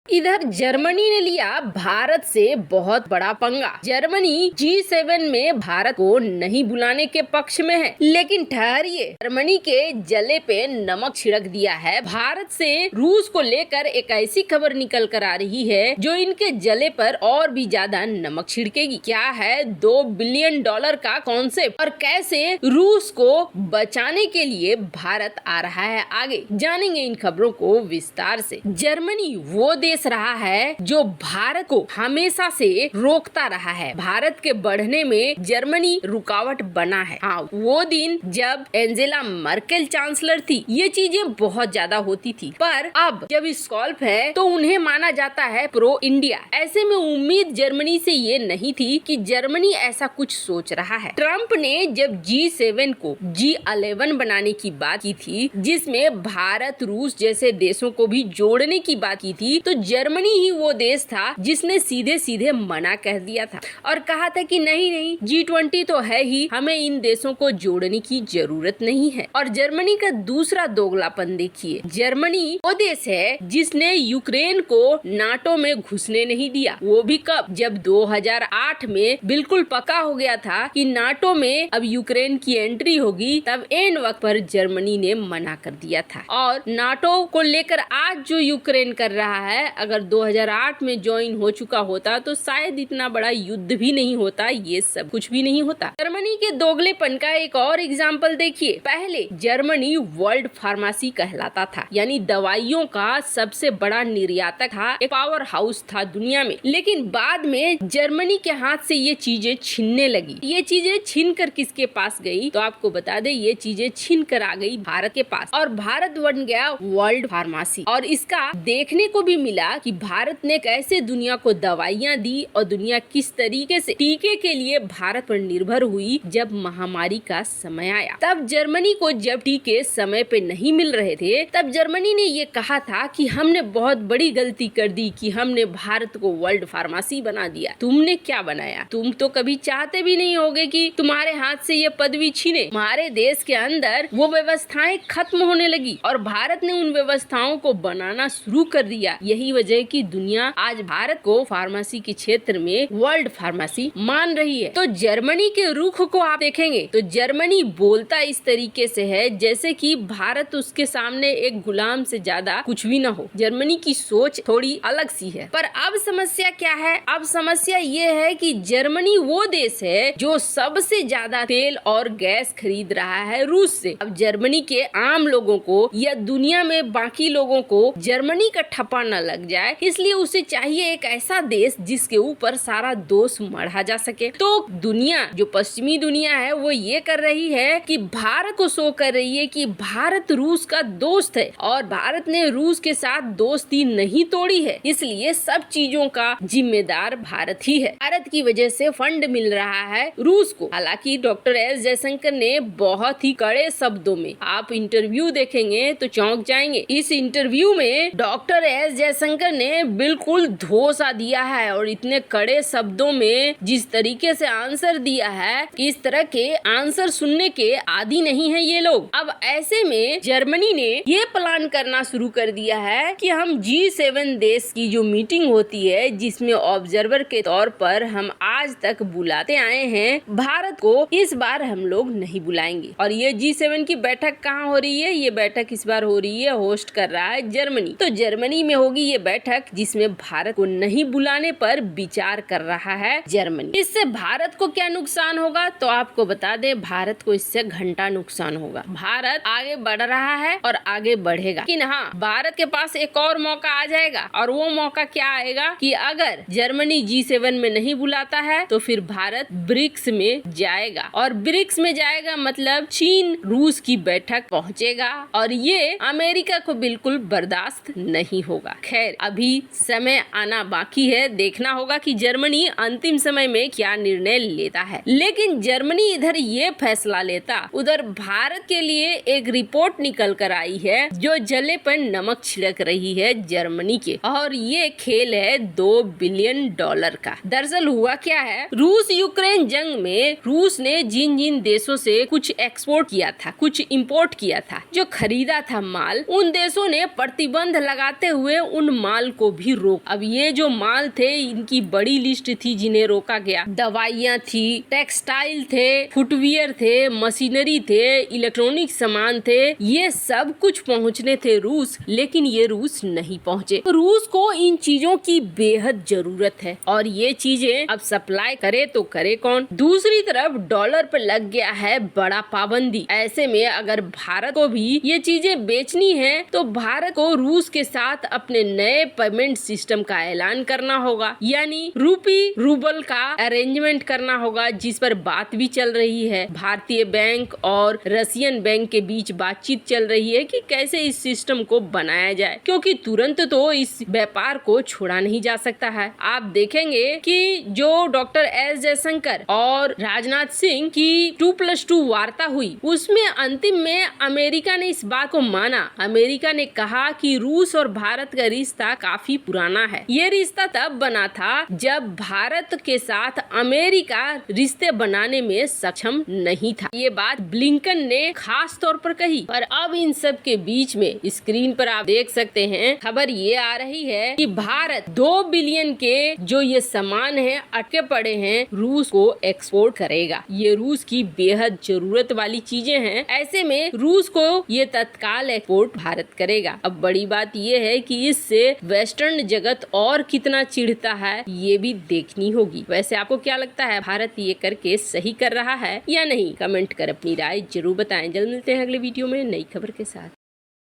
इधर जर्मनी ने लिया भारत से बहुत बड़ा पंगा। जर्मनी G7 में भारत को नहीं बुलाने के पक्ष में है, लेकिन ठहरिए, जर्मनी के जले पे नमक छिड़क दिया है। भारत से रूस को लेकर एक ऐसी खबर निकल कर आ रही है जो इनके जले पर और भी ज्यादा नमक छिड़केगी। क्या है $2 बिलियन का कॉन्सेप्ट और कैसे रूस को बचाने के लिए भारत आ रहा है आगे, जानेंगे इन खबरों को विस्तार से। जर्मनी वो देश रहा है जो भारत को हमेशा से रोकता रहा है। भारत के बढ़ने में जर्मनी रुकावट बना है। हाँ, वो दिन जब एंजेला मर्केल चांसलर थी ये चीजें बहुत ज्यादा होती थी, पर अब जब स्कॉल्फ है तो उन्हें माना जाता है प्रो इंडिया। ऐसे में उम्मीद जर्मनी से ये नहीं थी कि जर्मनी ऐसा कुछ सोच रहा है। ट्रम्प ने जब G7 को G11 बनाने की बात की थी, जिसमें भारत रूस जैसे देशों को भी जोड़ने की बात की थी, तो जर्मनी ही वो देश था जिसने सीधे सीधे मना कह दिया था और कहा था कि नहीं, G20 तो है ही, हमें इन देशों को जोड़ने की जरूरत नहीं है। और जर्मनी का दूसरा दोगलापन देखिए, जर्मनी वो देश है जिसने यूक्रेन को नाटो में घुसने नहीं दिया। वो भी कब? जब 2008 में बिल्कुल पक्का हो गया था कि नाटो में अब यूक्रेन की एंट्री होगी, तब एंड वक्त पर जर्मनी ने मना कर दिया था। और नाटो को लेकर आज जो यूक्रेन कर रहा है, अगर 2008 में ज्वाइन हो चुका होता तो शायद इतना बड़ा युद्ध भी नहीं होता, ये सब कुछ भी नहीं होता। जर्मनी के दोगलेपन का एक और एग्जाम्पल देखिए। पहले जर्मनी वर्ल्ड फार्मेसी कहलाता था, यानी दवाइयों का सबसे बड़ा निर्यातक था, एक पावर हाउस था दुनिया में। लेकिन बाद में जर्मनी के हाथ से ये चीजें छीनने लगी। ये चीजें छीन कर किसके पास गई? तो आपको बता दे, ये चीजें छीन कर आ गई भारत के पास और भारत बन गया वर्ल्ड फार्मेसी। और इसका देखने को भी मिला कि भारत ने कैसे दुनिया को दवाइयां दी और दुनिया किस तरीके से टीके के लिए भारत पर निर्भर हुई। जब महामारी का समय आया, तब जर्मनी को जब टीके समय पे नहीं मिल रहे थे, तब जर्मनी ने ये कहा था कि हमने बहुत बड़ी गलती कर दी कि हमने भारत को वर्ल्ड फार्मेसी बना दिया। तुमने क्या बनाया? तुम तो कभी चाहते भी नहीं होगे कि तुम्हारे हाथ से ये पदवी छीने। हमारे देश के अंदर वो व्यवस्थाएं खत्म होने लगी और भारत ने उन व्यवस्थाओं को बनाना शुरू कर दिया। यही वजह कि दुनिया आज भारत को फार्मेसी के क्षेत्र में वर्ल्ड फार्मेसी मान रही है। तो जर्मनी के रुख को आप देखेंगे तो जर्मनी बोलता इस तरीके से है जैसे कि भारत उसके सामने एक गुलाम से ज्यादा कुछ भी ना हो। जर्मनी की सोच थोड़ी अलग सी है। पर अब समस्या क्या है? अब समस्या ये है कि जर्मनी वो देश है जो सबसे ज्यादा तेल और गैस खरीद रहा है रूस से। अब जर्मनी के आम लोगों को या दुनिया में बाकी लोगों को जर्मनी का ठप्पा न लग जाए, इसलिए उसे चाहिए एक ऐसा देश जिसके ऊपर सारा दोष मढ़ा जा सके। तो दुनिया, जो पश्चिमी दुनिया है, वो ये कर रही है कि भारत को शो कर रही है कि भारत रूस का दोस्त है और भारत ने रूस के साथ दोस्ती नहीं तोड़ी है, इसलिए सब चीजों का जिम्मेदार भारत ही है। भारत की वजह से फंड मिल रहा है रूस को। हालांकि डॉक्टर एस जयशंकर ने बहुत ही कड़े शब्दों में, आप इंटरव्यू देखेंगे तो चौंक जाएंगे। इस इंटरव्यू में डॉक्टर एस जयशंकर ने बिल्कुल धोसा दिया है और इतने कड़े शब्दों में जिस तरीके से आंसर दिया है कि इस तरह के आंसर सुनने के आदी नहीं है ये लोग। अब ऐसे में जर्मनी ने ये प्लान करना शुरू कर दिया है कि हम G7 देश की जो मीटिंग होती है, जिसमें ऑब्जर्वर के तौर पर हम आज तक बुलाते आए हैं, भारत को इस बार हम लोग नहीं बुलाएंगे। और ये G7 की बैठक कहाँ हो रही है? ये बैठक इस बार हो रही है, होस्ट कर रहा है जर्मनी। तो जर्मनी में होगी ये बैठक जिसमें भारत को नहीं बुलाने पर विचार कर रहा है जर्मनी। इससे भारत को क्या नुकसान होगा? तो आपको बता दें, भारत को इससे घंटा नुकसान होगा। भारत आगे बढ़ रहा है और आगे बढ़ेगा, लेकिन हाँ, भारत के पास एक और मौका आ जाएगा। और वो मौका क्या आएगा कि अगर जर्मनी G7 में नहीं बुलाता है तो फिर भारत ब्रिक्स में जाएगा और ब्रिक्स में जाएगा मतलब चीन रूस की बैठक पहुंचेगा और ये अमेरिका को बिल्कुल बर्दाश्त नहीं होगा। खैर, अभी समय आना बाकी है, देखना होगा कि जर्मनी अंतिम समय में क्या निर्णय लेता है। लेकिन जर्मनी इधर ये फैसला लेता, उधर भारत के लिए एक रिपोर्ट निकल कर आई है जो जले पर नमक छिड़क रही है जर्मनी के। और ये खेल है $2 बिलियन का। दरअसल हुआ क्या है, रूस यूक्रेन जंग में रूस ने जिन जिन देशों से कुछ एक्सपोर्ट किया था, कुछ इंपोर्ट किया था, जो खरीदा था माल, उन देशों ने प्रतिबंध लगाते हुए उन माल को भी रोक। अब ये जो माल थे इनकी बड़ी लिस्ट थी जिन्हें रोका गया। दवाइयाँ थी, टेक्सटाइल थे, फुटवियर थे, मशीनरी थे, इलेक्ट्रॉनिक सामान थे, ये सब कुछ पहुँचने थे रूस, लेकिन ये रूस नहीं पहुँचे। रूस को इन चीजों की बेहद जरूरत है और ये चीजें अब सप्लाई करे तो करे कौन। दूसरी तरफ डॉलर पर लग गया है बड़ा पाबंदी। ऐसे में अगर भारत को भी ये चीजें बेचनी है तो भारत को रूस के साथ अपने नए पेमेंट सिस्टम का ऐलान करना होगा, यानी रूपी रूबल का अरेंजमेंट करना होगा, जिस पर बात भी चल रही है। भारतीय बैंक और रशियन बैंक के बीच बातचीत चल रही है कि कैसे इस सिस्टम को बनाया जाए, क्योंकि तुरंत तो इस व्यापार को छोड़ा नहीं जा सकता है। आप देखेंगे कि जो डॉक्टर एस जयशंकर और राजनाथ सिंह की 2+2 वार्ता हुई, उसमें अंतिम में अमेरिका ने इस बात को माना। अमेरिका ने कहा कि रूस और भारत का रिश्ता काफी पुराना है। ये रिश्ता तब बना था जब भारत के साथ अमेरिका रिश्ते बनाने में सक्षम नहीं था। ये बात ब्लिंकन ने खास तौर पर कही। पर अब इन सब के बीच में स्क्रीन पर आप देख सकते हैं खबर ये आ रही है कि भारत 2 बिलियन के जो ये सामान है अटके पड़े हैं रूस को एक्सपोर्ट करेगा। ये रूस की बेहद जरूरत वाली चीजें हैं। ऐसे में रूस को ये तत्काल एक्सपोर्ट भारत करेगा। अब बड़ी बात ये है कि इससे वेस्टर्न जगत और कितना चिढ़ता है ये भी देखनी होगी। वैसे आपको क्या लगता है, भारत ये करके सही कर रहा है या नहीं? कमेंट कर अपनी राय जरूर बताएं। जल्द मिलते हैं अगले वीडियो में नई खबर के साथ।